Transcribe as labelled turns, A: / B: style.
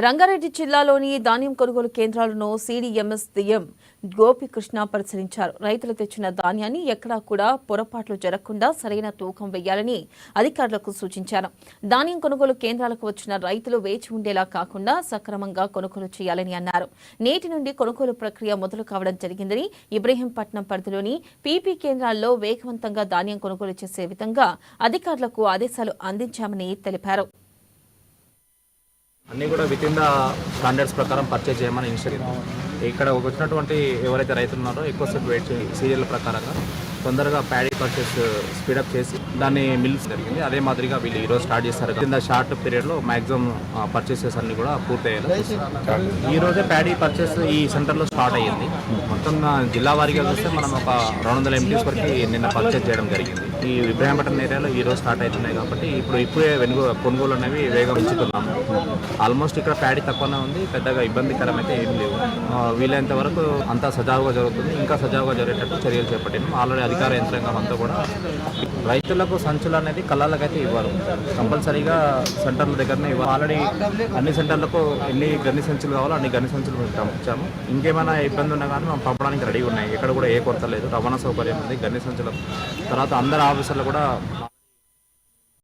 A: రంగారెడ్డి జిల్లాలోని ధాన్యం కొనుగోలు కేంద్రాలను సీడీఎంఎస్ డిఎం గోపికృష్ణ పరిశీలించారు. రైతులు తెచ్చిన ధాన్యాన్ని ఎక్కడా కూడా పొరపాట్లు జరగకుండా సరైన తూకం వేయాలని అధికారులకు సూచించారు. ధాన్యం కొనుగోలు కేంద్రాలకు వచ్చిన రైతులు వేచి ఉండేలా కాకుండా సక్రమంగా కొనుగోలు చేయాలని అన్నారు. నేటి నుండి కొనుగోలు ప్రక్రియ మొదలు కావడం జరిగిందని, ఇబ్రహీంపట్నం పరిధిలోని పీపీ కేంద్రాల్లో వేగవంతంగా ధాన్యం కొనుగోలు చేసే విధంగా అధికారులకు ఆదేశాలు అందించామని తెలిపారు.
B: అన్నీ కూడా విత్ ఇన్ ద స్టాండర్డ్స్ ప్రకారం పర్చేజ్ చేయమని ఇన్స్ట్రక్షన్. ఇక్కడ వచ్చినటువంటి ఎవరైతే రైతులు ఉన్నారో ఎక్కువసేపు వెయిట్ చేసి సీరియల్ ప్రకారంగా తొందరగా ప్యాడీ పర్చేస్ స్పీడప్ చేసి దాన్ని మిల్స్ జరిగింది. అదే మాదిరిగా వీళ్ళు ఈరోజు స్టార్ట్ చేస్తారు. కింద షార్ట్ పీరియడ్లో మ్యాక్సిమం పర్చేసెస్ అన్ని కూడా పూర్తయ్యాయి. ఈ రోజే ప్యాడీ పర్చేస్ ఈ సెంటర్లో స్టార్ట్ అయ్యింది. మొత్తం జిల్లా వారీగా చూస్తే మనం ఒక 200 MTs వరకు నిన్న పర్చేస్ చేయడం జరిగింది. ఈ ఇబ్రహీంపట్నం ఏరియాలో ఈ రోజు స్టార్ట్ అవుతున్నాయి కాబట్టి ఇప్పుడే కొనుగోలు అనేవి వేగం ఉంచుతున్నాము. ఆల్మోస్ట్ ఇక్కడ ప్యాడీ తక్కువనే ఉంది, పెద్దగా ఇబ్బందికరం అయితే ఏం లేవు. వీలైనంత వరకు అంతా సజావుగా జరుగుతుంది. ఇంకా సజావుగా జరిగేటట్టు చర్యలు చేపట్టాము. ఆల్రెడీ అధికార యంత్రాంగం అంతా కూడా రైతులకు సంచులు అనేది కళ్ళాలకైతే ఇవ్వరు, కంపల్సరీగా సెంటర్ల దగ్గరనే ఇవ్వాలి. ఆల్రెడీ అన్ని సెంటర్లకు ఎన్ని గన్ని సంచులు కావాలో అన్ని గన్ని సంచులు మేము పంపించాము. ఇంకేమైనా ఇబ్బంది ఉన్నా కానీ మేము పంపడానికి రెడీ ఉన్నాయి. ఎక్కడ కూడా ఏ కొరత లేదు. రవాణా సౌకర్యం ఉంది. గన్ని సంచుల తర్వాత అందరు ఆఫీసర్లు కూడా